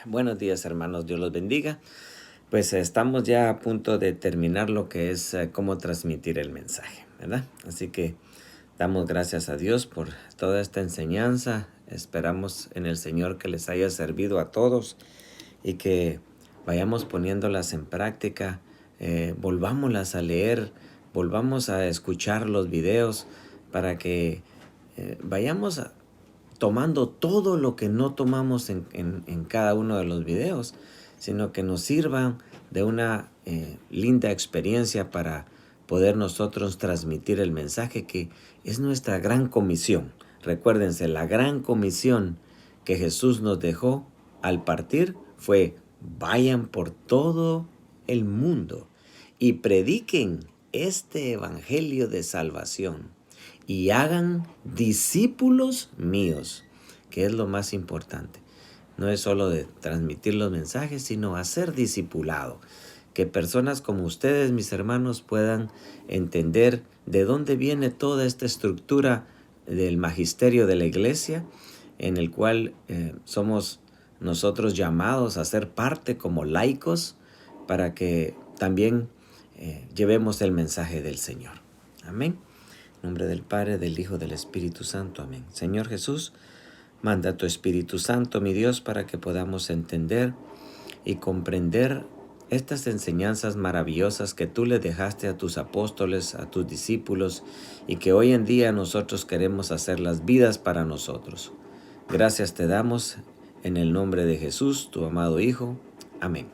Buenos días, hermanos, Dios los bendiga. Pues estamos ya a punto de terminar lo que es cómo transmitir el mensaje, ¿verdad? Así que damos gracias a Dios por toda esta enseñanza. Esperamos en el Señor que les haya servido a todos y que vayamos poniéndolas en práctica, volvámoslas a leer, volvamos a escuchar los videos para que vayamos tomando todo lo que no tomamos en cada uno de los videos, sino que nos sirvan de una linda experiencia para poder nosotros transmitir el mensaje que es nuestra gran comisión. Recuérdense, la gran comisión que Jesús nos dejó al partir fue: vayan por todo el mundo y prediquen este evangelio de salvación y hagan discípulos míos, que es lo más importante. No es solo de transmitir los mensajes, sino hacer discipulado. Que personas como ustedes, mis hermanos, puedan entender de dónde viene toda esta estructura del magisterio de la iglesia, en el cual somos nosotros llamados a ser parte como laicos, para que también llevemos el mensaje del Señor. Amén. En nombre del Padre, del Hijo, del Espíritu Santo. Amén. Señor Jesús, manda tu Espíritu Santo, mi Dios, para que podamos entender y comprender estas enseñanzas maravillosas que tú le dejaste a tus apóstoles, a tus discípulos, y que hoy en día nosotros queremos hacer las vidas para nosotros. Gracias te damos en el nombre de Jesús, tu amado Hijo. Amén.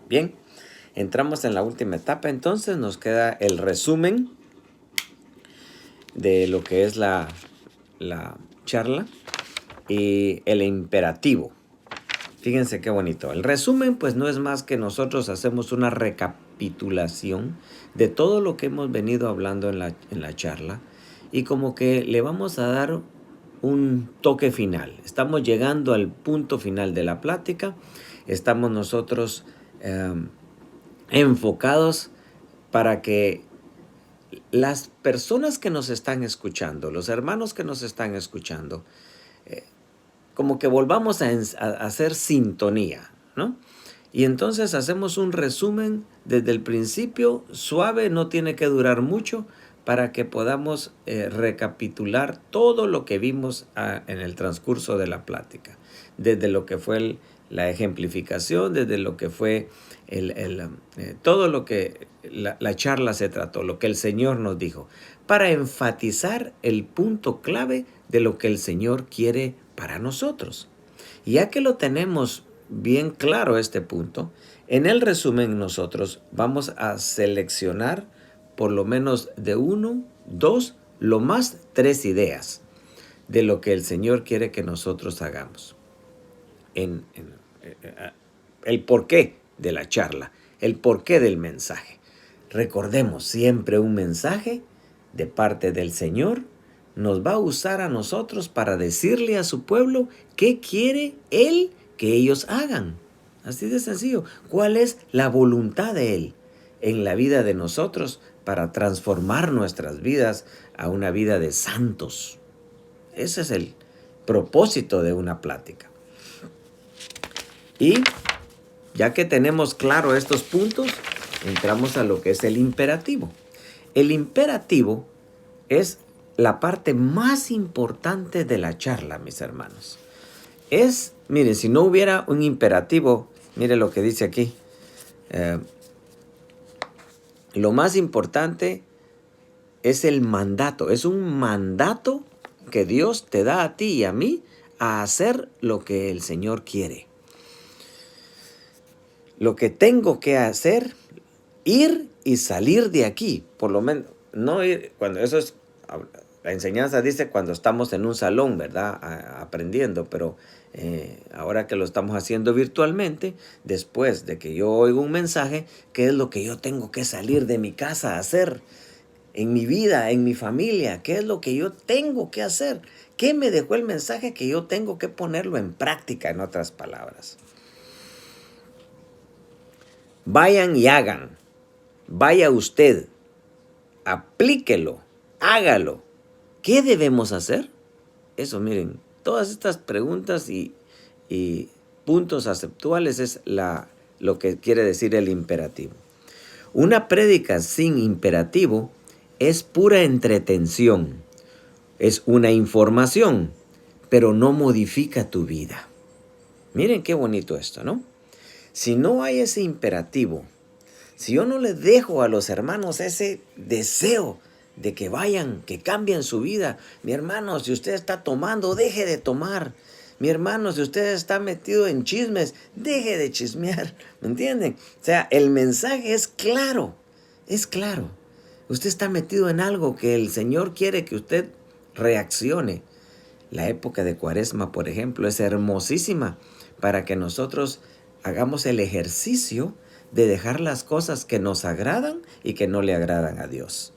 Bien, entramos en la última etapa, entonces nos queda el resumen de lo que es la charla y el imperativo. Fíjense qué bonito. El resumen pues no es más que nosotros hacemos una recapitulación de todo lo que hemos venido hablando en la charla, y como que le vamos a dar un toque final. Estamos llegando al punto final de la plática. Estamos nosotros enfocados para que las personas que nos están escuchando, los hermanos que nos están escuchando, como que volvamos a hacer sintonía, ¿no? Y entonces hacemos un resumen desde el principio, suave, no tiene que durar mucho, para que podamos recapitular todo lo que vimos en el transcurso de la plática. Desde lo que fue la ejemplificación, desde lo que fue todo lo que la charla se trató, lo que el Señor nos dijo, para enfatizar el punto clave de lo que el Señor quiere para nosotros. Y ya que lo tenemos bien claro este punto, en el resumen nosotros vamos a seleccionar por lo menos de 1, 2, lo más 3 ideas de lo que el Señor quiere que nosotros hagamos. El porqué de la charla, el porqué del mensaje. Recordemos, siempre un mensaje de parte del Señor nos va a usar a nosotros para decirle a su pueblo qué quiere Él que ellos hagan. Así de sencillo. ¿Cuál es la voluntad de Él en la vida de nosotros para transformar nuestras vidas a una vida de santos? Ese es el propósito de una plática. Y ya que tenemos claro estos puntos, entramos a lo que es el imperativo. El imperativo es la parte más importante de la charla, mis hermanos. Miren, si no hubiera un imperativo, mire lo que dice aquí. Lo más importante es el mandato. Es un mandato que Dios te da a ti y a mí a hacer lo que el Señor quiere. Lo que tengo que hacer, ir y salir de aquí. Por lo menos, no ir, cuando eso es, la enseñanza dice cuando estamos en un salón, ¿verdad? Aprendiendo, pero ahora que lo estamos haciendo virtualmente, después de que yo oigo un mensaje, ¿qué es lo que yo tengo que salir de mi casa a hacer? En mi vida, en mi familia, ¿qué es lo que yo tengo que hacer? ¿Qué me dejó el mensaje que yo tengo que ponerlo en práctica, en otras palabras? Vayan y hagan. Vaya usted. Aplíquelo. Hágalo. ¿Qué debemos hacer? Eso, miren, todas estas preguntas y puntos aceptuales es lo que quiere decir el imperativo. Una prédica sin imperativo es pura entretención, es una información, pero no modifica tu vida. Miren qué bonito esto, ¿no? Si no hay ese imperativo, si yo no les dejo a los hermanos ese deseo de que vayan, que cambien su vida, mi hermano, si usted está tomando, deje de tomar. Mi hermano, si usted está metido en chismes, deje de chismear, ¿me entienden? O sea, el mensaje es claro, es claro. Usted está metido en algo que el Señor quiere que usted reaccione. La época de Cuaresma, por ejemplo, es hermosísima para que nosotros hagamos el ejercicio de dejar las cosas que nos agradan y que no le agradan a Dios.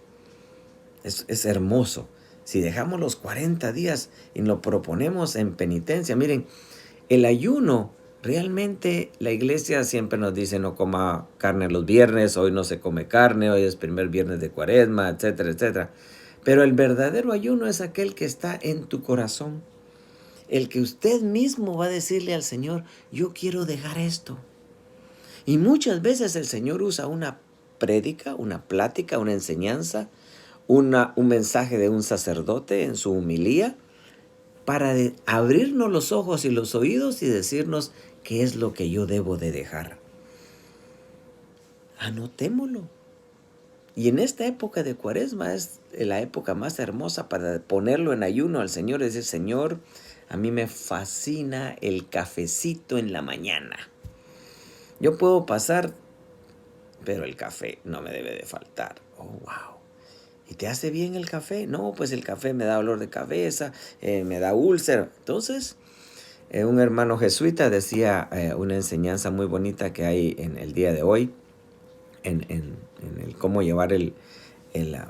Es hermoso. Si dejamos los 40 días y lo proponemos en penitencia, miren, el ayuno, realmente la iglesia siempre nos dice no coma carne los viernes, hoy no se come carne, hoy es primer viernes de Cuaresma, etcétera, etcétera. Pero el verdadero ayuno es aquel que está en tu corazón. El que usted mismo va a decirle al Señor, yo quiero dejar esto. Y muchas veces el Señor usa una prédica, una plática, una enseñanza, un mensaje de un sacerdote en su homilía para abrirnos los ojos y los oídos y decirnos qué es lo que yo debo de dejar. Anotémoslo. Y en esta época de Cuaresma es la época más hermosa para ponerlo en ayuno al Señor. Es decir, Señor, a mí me fascina el cafecito en la mañana. Yo puedo pasar, pero el café no me debe de faltar. Oh, wow. ¿Y te hace bien el café? No, pues el café me da dolor de cabeza, me da úlcera. Entonces, un hermano jesuita decía una enseñanza muy bonita que hay en el día de hoy, en el cómo llevar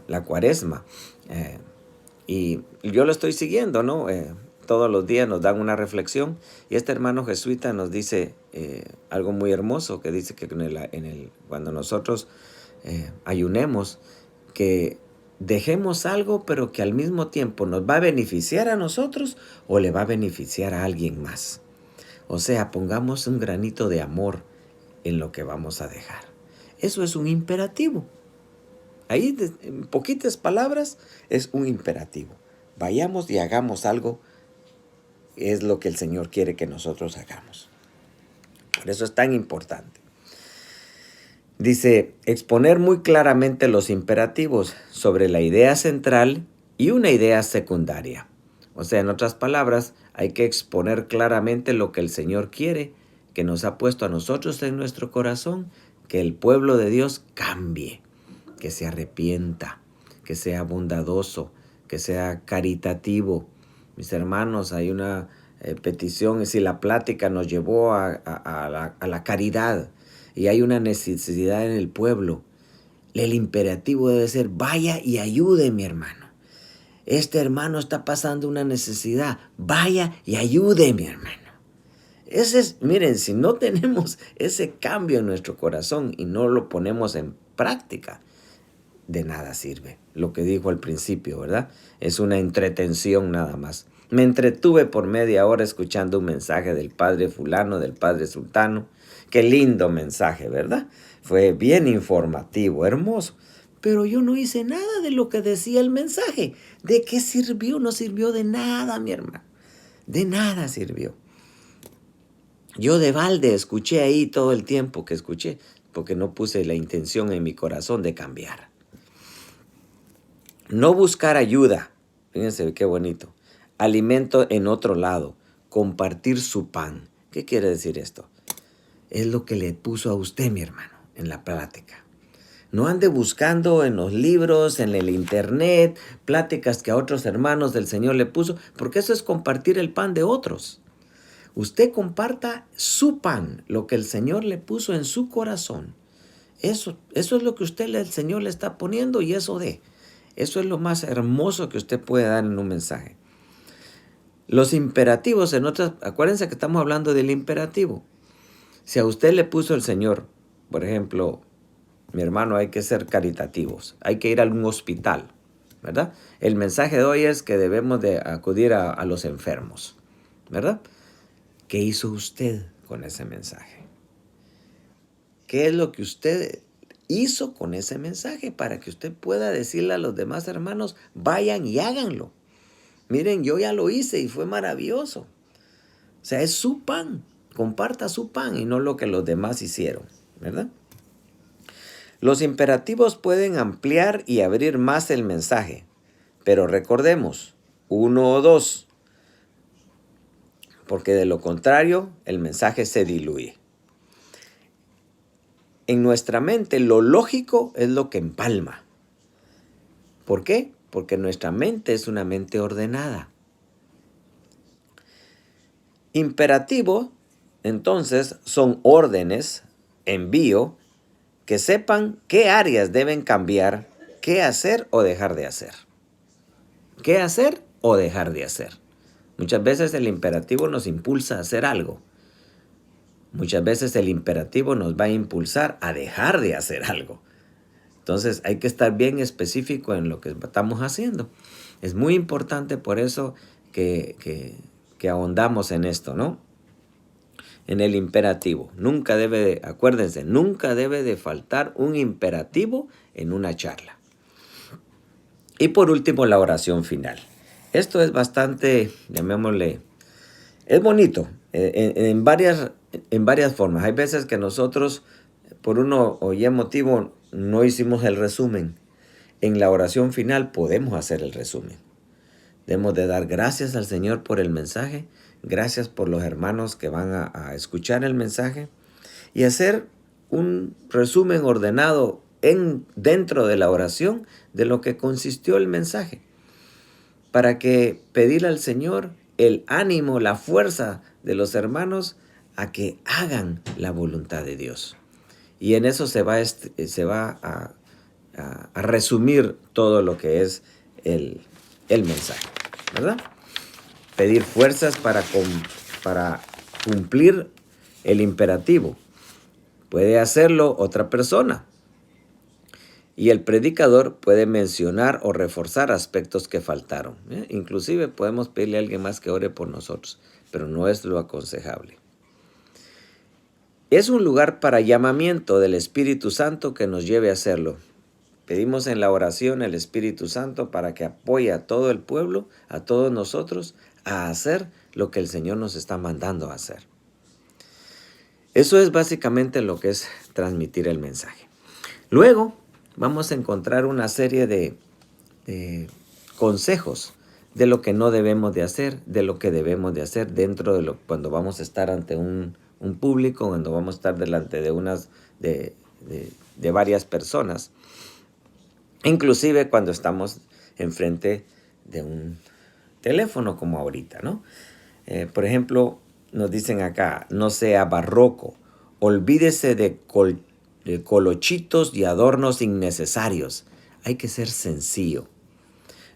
la Cuaresma. Y yo lo estoy siguiendo, ¿no? Todos los días nos dan una reflexión y este hermano jesuita nos dice algo muy hermoso, que dice que cuando nosotros ayunemos, que dejemos algo, pero que al mismo tiempo nos va a beneficiar a nosotros o le va a beneficiar a alguien más. O sea, pongamos un granito de amor en lo que vamos a dejar. Eso es un imperativo. Ahí, en poquitas palabras, es un imperativo. Vayamos y hagamos algo, es lo que el Señor quiere que nosotros hagamos. Por eso es tan importante. Dice, exponer muy claramente los imperativos sobre la idea central y una idea secundaria. O sea, en otras palabras, hay que exponer claramente lo que el Señor quiere, que nos ha puesto a nosotros en nuestro corazón, que el pueblo de Dios cambie, que se arrepienta, que sea bondadoso, que sea caritativo. Mis hermanos, hay una petición, si la plática nos llevó a la caridad, y hay una necesidad en el pueblo, el imperativo debe ser, vaya y ayude, mi hermano. Este hermano está pasando una necesidad, vaya y ayude, mi hermano. Miren, si no tenemos ese cambio en nuestro corazón y no lo ponemos en práctica, de nada sirve. Lo que dijo al principio, ¿verdad? Es una entretención nada más. Me entretuve por media hora escuchando un mensaje del padre fulano, del padre sultano. Qué lindo mensaje, ¿verdad? Fue bien informativo, hermoso. Pero yo no hice nada de lo que decía el mensaje. ¿De qué sirvió? No sirvió de nada, mi hermano. De nada sirvió. Yo de balde escuché ahí todo el tiempo que escuché, porque no puse la intención en mi corazón de cambiar. No buscar ayuda. Fíjense qué bonito. Alimento en otro lado. Compartir su pan. ¿Qué quiere decir esto? Es lo que le puso a usted, mi hermano, en la plática. No ande buscando en los libros, en el internet, pláticas que a otros hermanos del Señor le puso, porque eso es compartir el pan de otros. Usted comparta su pan, lo que el Señor le puso en su corazón. Eso es lo que el Señor le está poniendo y eso es lo más hermoso que usted puede dar en un mensaje. Los imperativos, acuérdense que estamos hablando del imperativo. Si a usted le puso el Señor, por ejemplo, mi hermano, hay que ser caritativos, hay que ir a un hospital, ¿verdad? El mensaje de hoy es que debemos de acudir a los enfermos, ¿verdad? ¿Qué hizo usted con ese mensaje? ¿Qué es lo que usted hizo con ese mensaje para que usted pueda decirle a los demás hermanos, vayan y háganlo? Miren, yo ya lo hice y fue maravilloso. O sea, es su pan. Comparta su pan y no lo que los demás hicieron, ¿verdad? Los imperativos pueden ampliar y abrir más el mensaje, pero recordemos, 1 o 2, porque de lo contrario el mensaje se diluye. En nuestra mente lo lógico es lo que empalma. ¿Por qué? Porque nuestra mente es una mente ordenada. Imperativo, entonces, son órdenes, envío, que sepan qué áreas deben cambiar, qué hacer o dejar de hacer. ¿Qué hacer o dejar de hacer? Muchas veces el imperativo nos impulsa a hacer algo. Muchas veces el imperativo nos va a impulsar a dejar de hacer algo. Entonces hay que estar bien específico en lo que estamos haciendo. Es muy importante por eso que ahondamos en esto, ¿no? En el imperativo. Acuérdense, nunca debe de faltar un imperativo en una charla. Y por último, la oración final. Esto es bastante, llamémosle, es bonito en varias formas. Hay veces que nosotros, por uno o Y motivo, no hicimos el resumen. En la oración final podemos hacer el resumen. Debemos de dar gracias al Señor por el mensaje, gracias por los hermanos que van a escuchar el mensaje y hacer un resumen ordenado dentro de la oración de lo que consistió el mensaje, para que pedirle al Señor el ánimo, la fuerza de los hermanos a que hagan la voluntad de Dios. Y en eso se va a resumir todo lo que es el mensaje, ¿verdad? Pedir fuerzas para cumplir el imperativo. Puede hacerlo otra persona. Y el predicador puede mencionar o reforzar aspectos que faltaron. Inclusive podemos pedirle a alguien más que ore por nosotros, pero no es lo aconsejable. Es un lugar para llamamiento del Espíritu Santo que nos lleve a hacerlo. Pedimos en la oración al Espíritu Santo para que apoye a todo el pueblo, a todos nosotros, a hacer lo que el Señor nos está mandando a hacer. Eso es básicamente lo que es transmitir el mensaje. Luego vamos a encontrar una serie de consejos de lo que no debemos de hacer, de lo que debemos de hacer cuando vamos a estar ante un público, cuando vamos a estar delante de varias personas, inclusive cuando estamos enfrente de un teléfono como ahorita, ¿no? Por ejemplo, nos dicen acá, no sea barroco, olvídese de colochitos y adornos innecesarios. Hay que ser sencillo.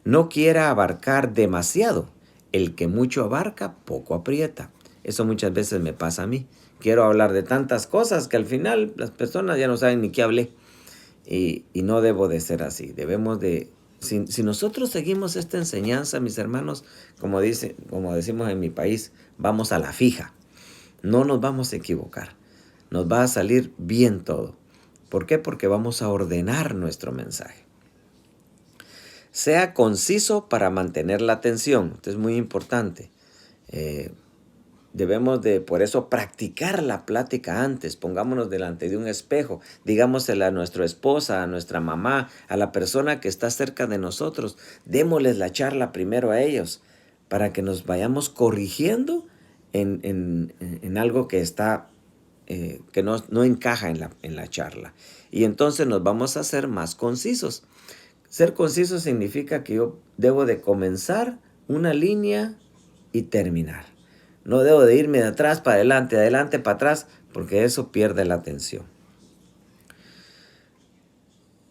No quiera abarcar demasiado. El que mucho abarca, poco aprieta. Eso muchas veces me pasa a mí. Quiero hablar de tantas cosas que al final las personas ya no saben ni qué hablé. Y no debo de ser así. Debemos de... Si nosotros seguimos esta enseñanza, mis hermanos, como decimos en mi país, vamos a la fija. No nos vamos a equivocar. Nos va a salir bien todo. ¿Por qué? Porque vamos a ordenar nuestro mensaje. Sea conciso para mantener la atención. Esto es muy importante. Debemos de, por eso, practicar la plática antes. Pongámonos delante de un espejo. Digámosle a nuestra esposa, a nuestra mamá, a la persona que está cerca de nosotros. Démosles la charla primero a ellos para que nos vayamos corrigiendo en algo que está que no encaja en la charla. Y entonces nos vamos a hacer más concisos. Ser conciso significa que yo debo de comenzar una línea y terminar. No debo de irme de atrás para adelante, adelante para atrás, porque eso pierde la atención.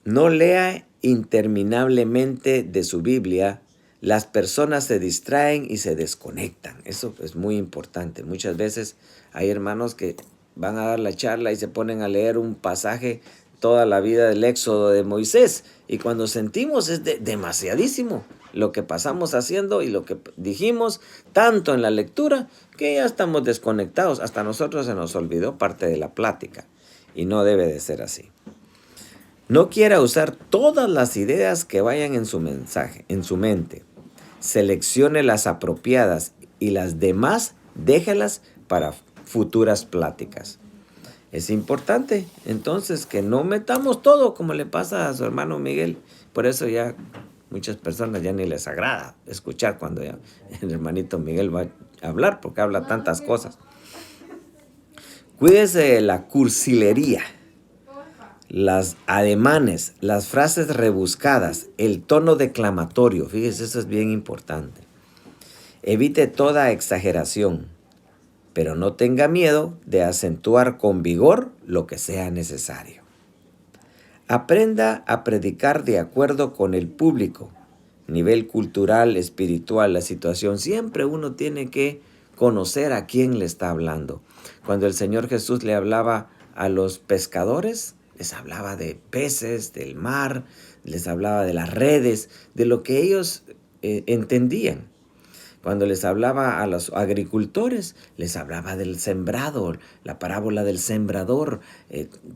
No lea interminablemente de su Biblia. Las personas se distraen y se desconectan. Eso es muy importante. Muchas veces hay hermanos que van a dar la charla y se ponen a leer un pasaje toda la vida del Éxodo de Moisés. Y cuando sentimos es demasiadísimo. lo que pasamos haciendo y lo que dijimos, tanto en la lectura, que ya estamos desconectados. Hasta a nosotros se nos olvidó parte de la plática. Y no debe de ser así. No quiera usar todas las ideas que vayan en su mensaje, en su mente. Seleccione las apropiadas y las demás déjelas para futuras pláticas. Es importante, entonces, que no metamos todo como le pasa a su hermano Miguel. Por eso ya muchas personas ya ni les agrada escuchar cuando ya el hermanito Miguel va a hablar, porque habla tantas cosas. Cuídese de la cursilería, las ademanes, las frases rebuscadas, el tono declamatorio. Fíjese, eso es bien importante. Evite toda exageración, pero no tenga miedo de acentuar con vigor lo que sea necesario. Aprenda a predicar de acuerdo con el público, nivel cultural, espiritual, la situación. Siempre uno tiene que conocer a quién le está hablando. Cuando el Señor Jesús le hablaba a los pescadores, les hablaba de peces, del mar, les hablaba de las redes, de lo que ellos entendían. Cuando les hablaba a los agricultores, les hablaba del sembrado, la parábola del sembrador,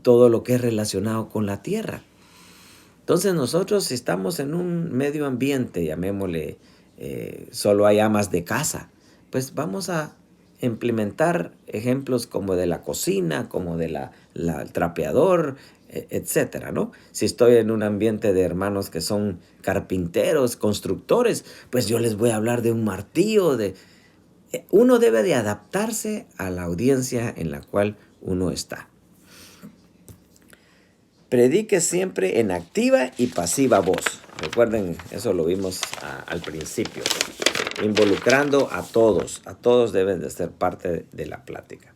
todo lo que es relacionado con la tierra. Entonces nosotros, si estamos en un medio ambiente, llamémosle, solo hay amas de casa, pues vamos a implementar ejemplos como de la cocina, como de el trapeador, etcétera, ¿no? Si estoy en un ambiente de hermanos que son carpinteros, constructores, pues yo les voy a hablar de un martillo. Uno debe de adaptarse a la audiencia en la cual uno está. Predique siempre en activa y pasiva voz. Recuerden, eso lo vimos al principio. Involucrando a todos. A todos deben de ser parte de la plática.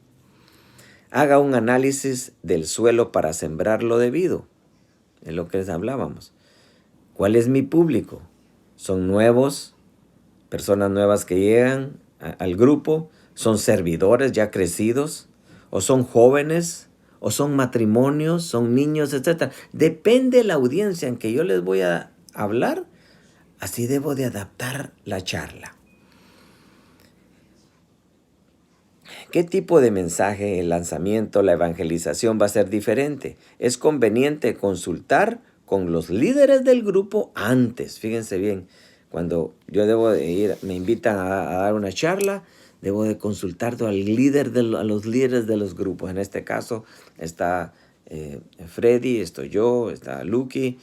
Haga un análisis del suelo para sembrar lo debido. Es lo que les hablábamos. ¿Cuál es mi público? ¿Son nuevos? ¿Personas nuevas que llegan al grupo? ¿Son servidores ya crecidos? ¿O son jóvenes? ¿O son matrimonios? ¿Son niños? Etcétera. Depende de la audiencia en que yo les voy a hablar. Así debo de adaptar la charla. ¿Qué tipo de mensaje, el lanzamiento, la evangelización va a ser diferente? Es conveniente consultar con los líderes del grupo antes. Fíjense bien, cuando yo debo de ir, me invitan a dar una charla, debo de consultar a los líderes de los grupos. En este caso está Freddy, estoy yo, está Lucky.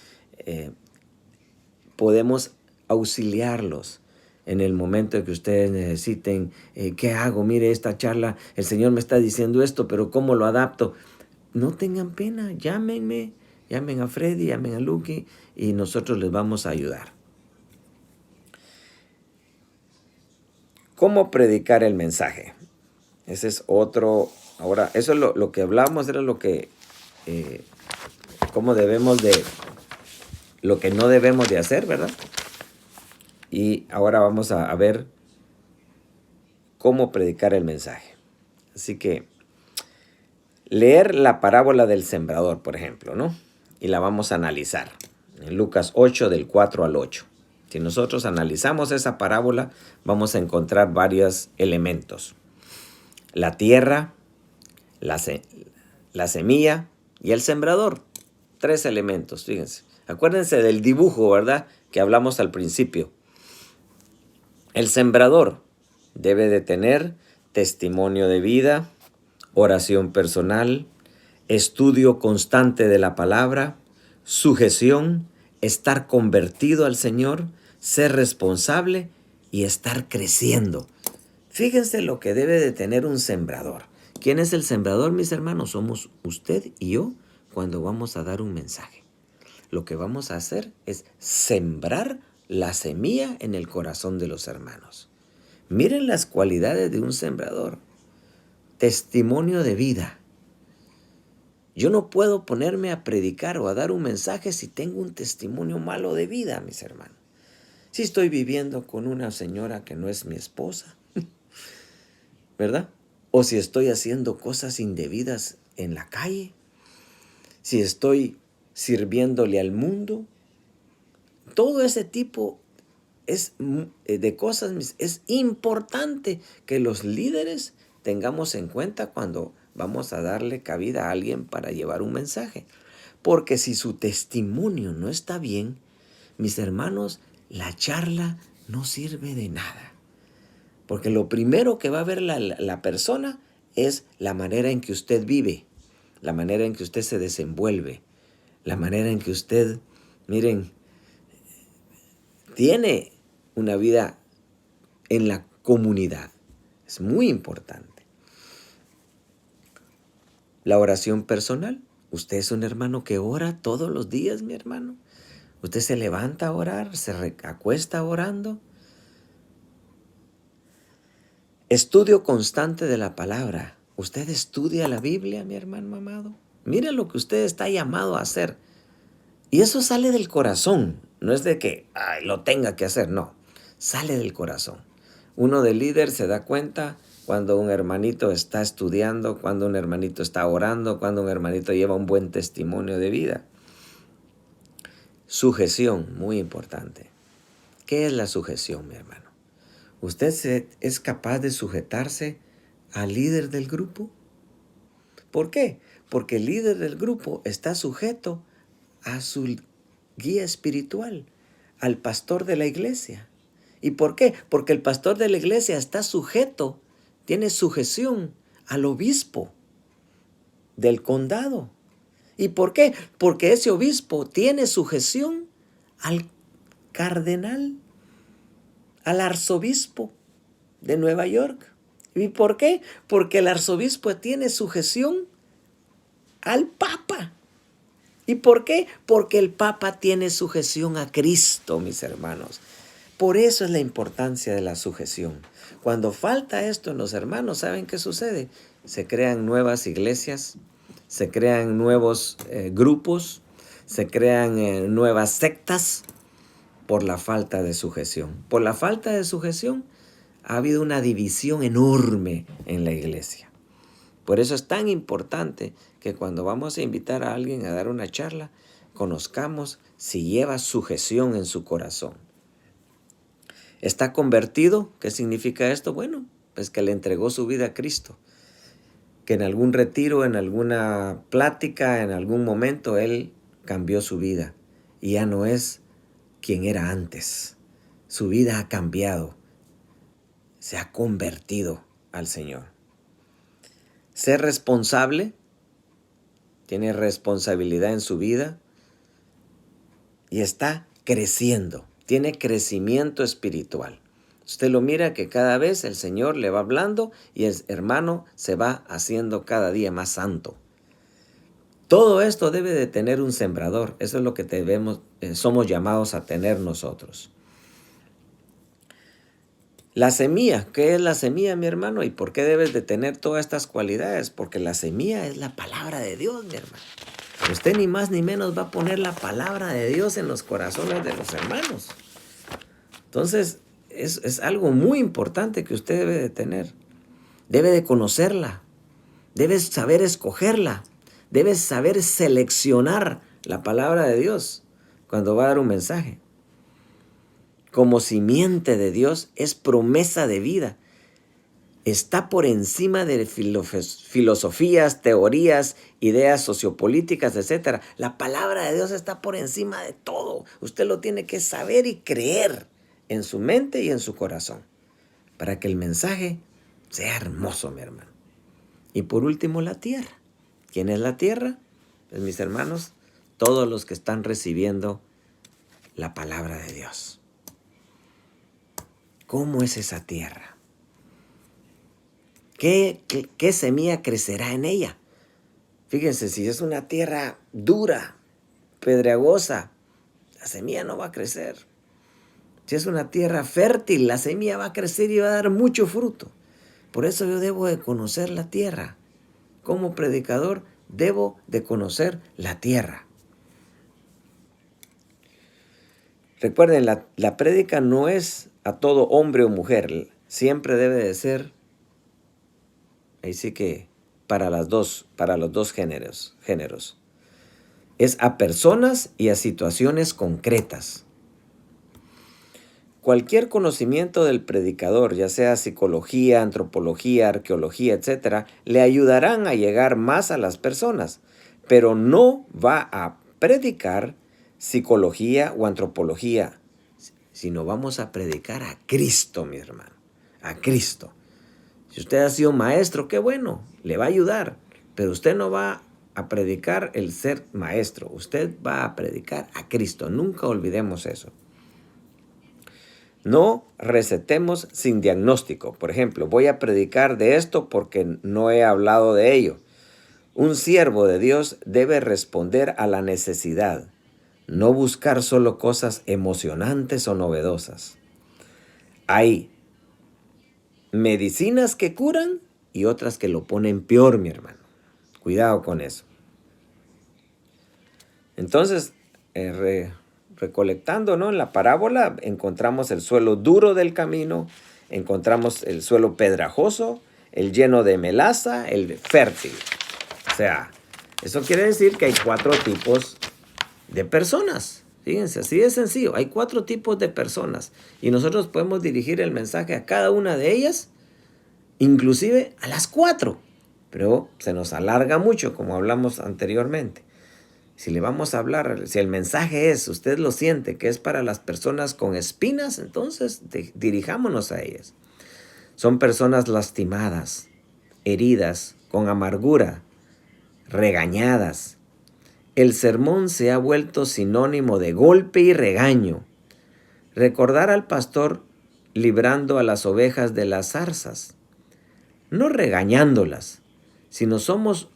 Podemos auxiliarlos en el momento que ustedes necesiten. ¿Qué hago? Mire, esta charla, el Señor me está diciendo esto, pero ¿cómo lo adapto? No tengan pena, llámenme, llamen a Freddy, llamen a Lucky y nosotros les vamos a ayudar. ¿Cómo predicar el mensaje? Ese es otro. Ahora, eso es lo que hablamos, era lo que, cómo debemos de, lo que no debemos de hacer, ¿verdad? Y ahora vamos a ver cómo predicar el mensaje. Así que leer la parábola del sembrador, por ejemplo, ¿no? Y la vamos a analizar en Lucas 8, del 4 al 8. Si nosotros analizamos esa parábola, vamos a encontrar varios elementos. La tierra, la semilla y el sembrador. 3 elementos, fíjense. Acuérdense del dibujo, ¿verdad? Que hablamos al principio. El sembrador debe de tener testimonio de vida, oración personal, estudio constante de la palabra, sujeción, estar convertido al Señor, ser responsable y estar creciendo. Fíjense lo que debe de tener un sembrador. ¿Quién es el sembrador, mis hermanos? Somos usted y yo cuando vamos a dar un mensaje. Lo que vamos a hacer es sembrar la semilla en el corazón de los hermanos. Miren las cualidades de un sembrador. Testimonio de vida. Yo no puedo ponerme a predicar o a dar un mensaje si tengo un testimonio malo de vida, mis hermanos. Si estoy viviendo con una señora que no es mi esposa, ¿verdad? O si estoy haciendo cosas indebidas en la calle. Si estoy sirviéndole al mundo. Todo ese tipo de cosas, es importante que los líderes tengamos en cuenta cuando vamos a darle cabida a alguien para llevar un mensaje. Porque si su testimonio no está bien, mis hermanos, la charla no sirve de nada. Porque lo primero que va a ver la persona es la manera en que usted vive, la manera en que usted se desenvuelve, la manera en que usted, miren, tiene una vida en la comunidad. Es muy importante. La oración personal. Usted es un hermano que ora todos los días, mi hermano. Usted se levanta a orar, se acuesta orando. Estudio constante de la palabra. ¿Usted estudia la Biblia, mi hermano amado? Mire lo que usted está llamado a hacer. Y eso sale del corazón. No es de que lo tenga que hacer, no. Sale del corazón. Uno de líder se da cuenta cuando un hermanito está estudiando, cuando un hermanito está orando, cuando un hermanito lleva un buen testimonio de vida. Sujeción, muy importante. ¿Qué es la sujeción, mi hermano? ¿Usted es capaz de sujetarse al líder del grupo? ¿Por qué? Porque el líder del grupo está sujeto a su guía espiritual, al pastor de la iglesia. ¿Y por qué? Porque el pastor de la iglesia está sujeto, tiene sujeción al obispo del condado. ¿Y por qué? Porque ese obispo tiene sujeción al cardenal, al arzobispo de Nueva York. ¿Y por qué? Porque el arzobispo tiene sujeción al papa. ¿Y por qué? Porque el papa tiene sujeción a Cristo, mis hermanos. Por eso es la importancia de la sujeción. Cuando falta esto en los hermanos, ¿saben qué sucede? Se crean nuevas iglesias, se crean nuevos grupos, se crean nuevas sectas por la falta de sujeción. Por la falta de sujeción ha habido una división enorme en la iglesia. Por eso es tan importante que cuando vamos a invitar a alguien a dar una charla, conozcamos si lleva sujeción en su corazón. ¿Está convertido? ¿Qué significa esto? Bueno, pues que le entregó su vida a Cristo. Que en algún retiro, en alguna plática, en algún momento, él cambió su vida. Y ya no es quien era antes. Su vida ha cambiado. Se ha convertido al Señor. Ser responsable. Tiene responsabilidad en su vida. Y está creciendo. Tiene crecimiento espiritual. Usted lo mira que cada vez el Señor le va hablando y el hermano se va haciendo cada día más santo. Todo esto debe de tener un sembrador. Eso es lo que somos llamados a tener nosotros. La semilla, ¿qué es la semilla, mi hermano? ¿Y por qué debes de tener todas estas cualidades? Porque la semilla es la palabra de Dios, mi hermano. Usted ni más ni menos va a poner la palabra de Dios en los corazones de los hermanos. Entonces, es algo muy importante que usted debe de tener. Debe de conocerla. Debe saber escogerla. Debe saber seleccionar la palabra de Dios cuando va a dar un mensaje. Como simiente de Dios es promesa de vida. Está por encima de filosofías, teorías, ideas sociopolíticas, etc. La palabra de Dios está por encima de todo. Usted lo tiene que saber y creer en su mente y en su corazón para que el mensaje sea hermoso, mi hermano. Y por último, la tierra. ¿Quién es la tierra? Pues mis hermanos, todos los que están recibiendo la palabra de Dios. ¿Cómo es esa tierra? ¿Qué semilla crecerá en ella? Fíjense, si es una tierra dura, pedregosa, la semilla no va a crecer. Si es una tierra fértil, la semilla va a crecer y va a dar mucho fruto. Por eso yo debo de conocer la tierra. Como predicador, debo de conocer la tierra. Recuerden, la prédica no es a todo hombre o mujer. Siempre debe de ser, ahí sí que para los dos géneros. Es a personas y a situaciones concretas. cualquier conocimiento del predicador, ya sea psicología, antropología, arqueología, etcétera, le ayudarán a llegar más a las personas, pero no va a predicar psicología o antropología, sino vamos a predicar a Cristo, mi hermano, a Cristo. Si usted ha sido maestro, qué bueno, le va a ayudar, pero usted no va a predicar el ser maestro, usted va a predicar a Cristo. Nunca olvidemos eso. No recetemos sin diagnóstico. Por ejemplo, voy a predicar de esto porque no he hablado de ello. Un siervo de Dios debe responder a la necesidad, no buscar solo cosas emocionantes o novedosas. Hay medicinas que curan y otras que lo ponen peor, mi hermano. Cuidado con eso. Entonces, recolectando, ¿no? En la parábola encontramos el suelo duro del camino, encontramos el suelo pedrajoso, el lleno de melaza, el fértil. O sea, eso quiere decir que hay 4 tipos de personas. Fíjense, así de sencillo. Hay 4 tipos de personas y nosotros podemos dirigir el mensaje a cada una de ellas, inclusive a las 4. Pero se nos alarga mucho, como hablamos anteriormente. Si le vamos a hablar, si el mensaje es, usted lo siente, que es para las personas con espinas, entonces dirijámonos a ellas. Son personas lastimadas, heridas, con amargura, regañadas. El sermón se ha vuelto sinónimo de golpe y regaño. Recordar al pastor librando a las ovejas de las zarzas, no regañándolas, sino no somos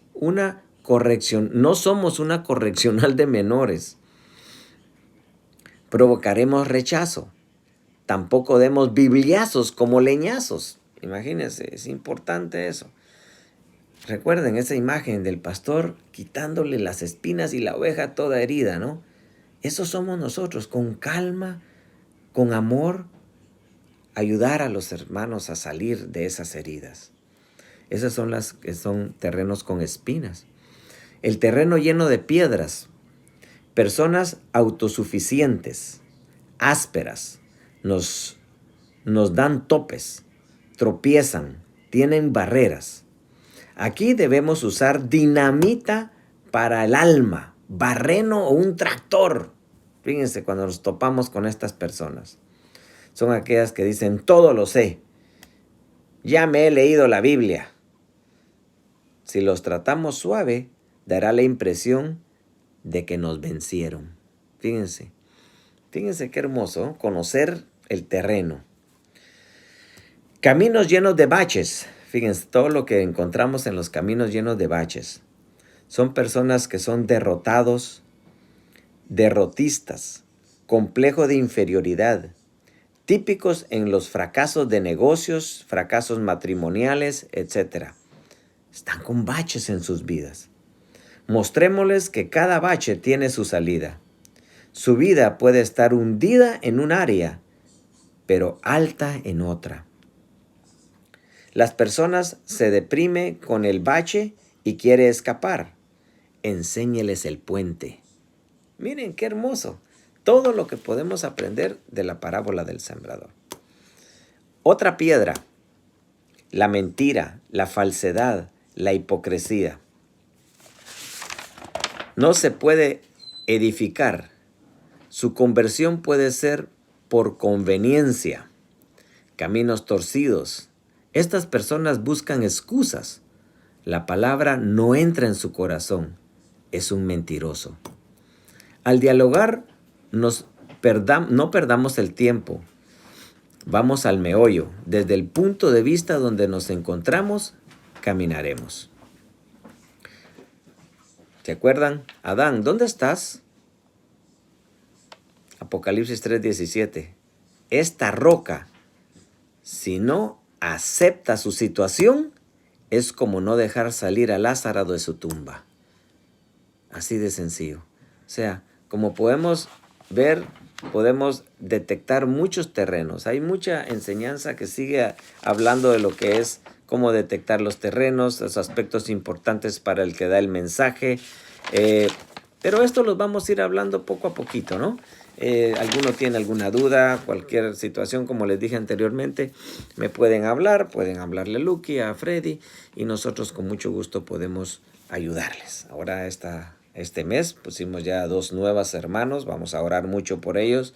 una correccional de menores. Provocaremos rechazo. Tampoco demos bibliazos como leñazos. Imagínense, es importante eso. Recuerden esa imagen del pastor quitándole las espinas y la oveja toda herida, ¿no? Eso somos nosotros, con calma, con amor, ayudar a los hermanos a salir de esas heridas. Esas son las que son terrenos con espinas. El terreno lleno de piedras, personas autosuficientes, ásperas, nos dan topes, tropiezan, tienen barreras. Aquí debemos usar dinamita para el alma, barreno o un tractor. Fíjense cuando nos topamos con estas personas. Son aquellas que dicen, todo lo sé, ya me he leído la Biblia. Si los tratamos suave, dará la impresión de que nos vencieron. Fíjense qué hermoso, ¿no? Conocer el terreno. Caminos llenos de baches. Fíjense todo lo que encontramos en los caminos llenos de baches. Son personas que son derrotados, derrotistas, complejo de inferioridad, típicos en los fracasos de negocios, fracasos matrimoniales, etc. Están con baches en sus vidas. Mostrémosles que cada bache tiene su salida. Su vida puede estar hundida en un área, pero alta en otra. Las personas se deprime con el bache y quiere escapar. Enséñeles el puente. Miren qué hermoso. Todo lo que podemos aprender de la parábola del sembrador. Otra piedra. La mentira, la falsedad, la hipocresía. No se puede edificar. Su conversión puede ser por conveniencia. Caminos torcidos. Estas personas buscan excusas. La palabra no entra en su corazón. Es un mentiroso. Al dialogar, no perdamos el tiempo. Vamos al meollo. Desde el punto de vista donde nos encontramos, caminaremos. ¿Se acuerdan? Adán, ¿dónde estás? Apocalipsis 3:17. Esta roca, si no acepta su situación, es como no dejar salir a Lázaro de su tumba. Así de sencillo. O sea, como podemos ver, podemos detectar muchos terrenos. Hay mucha enseñanza que sigue hablando de lo que es cómo detectar los terrenos, los aspectos importantes para el que da el mensaje. Pero esto los vamos a ir hablando poco a poquito, ¿no? alguno tiene alguna duda, cualquier situación, como les dije anteriormente, me pueden hablar, pueden hablarle a Lucky, a Freddy, y nosotros con mucho gusto podemos ayudarles. Ahora este mes pusimos ya 2 nuevas hermanos, vamos a orar mucho por ellos,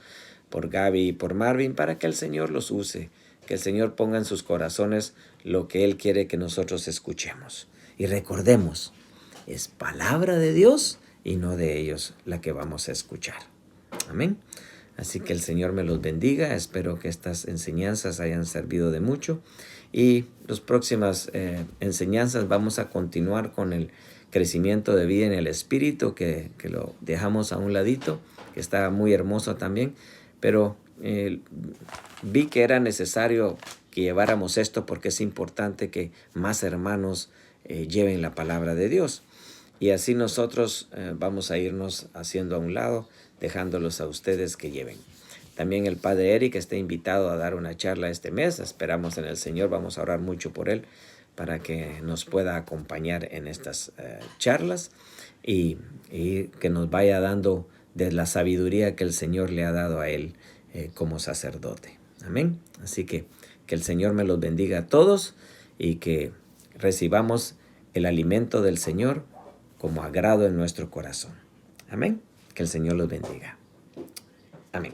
por Gaby y por Marvin, para que el Señor los use, que el Señor ponga en sus corazones lo que Él quiere que nosotros escuchemos. Y recordemos, es palabra de Dios y no de ellos la que vamos a escuchar. Amén. Así que el Señor me los bendiga. Espero que estas enseñanzas hayan servido de mucho. Y las próximas enseñanzas vamos a continuar con el crecimiento de vida en el Espíritu, que lo dejamos a un ladito, que está muy hermoso también. Pero vi que era necesario que lleváramos esto porque es importante que más hermanos lleven la palabra de Dios. Y así nosotros vamos a irnos haciendo a un lado, dejándolos a ustedes que lleven. También el padre Eric está invitado a dar una charla este mes. Esperamos en el Señor, vamos a orar mucho por él para que nos pueda acompañar en estas charlas y que nos vaya dando de la sabiduría que el Señor le ha dado a él como sacerdote. Amén. Así que el Señor me los bendiga a todos y que recibamos el alimento del Señor como agrado en nuestro corazón. Amén. Que el Señor los bendiga. Amén.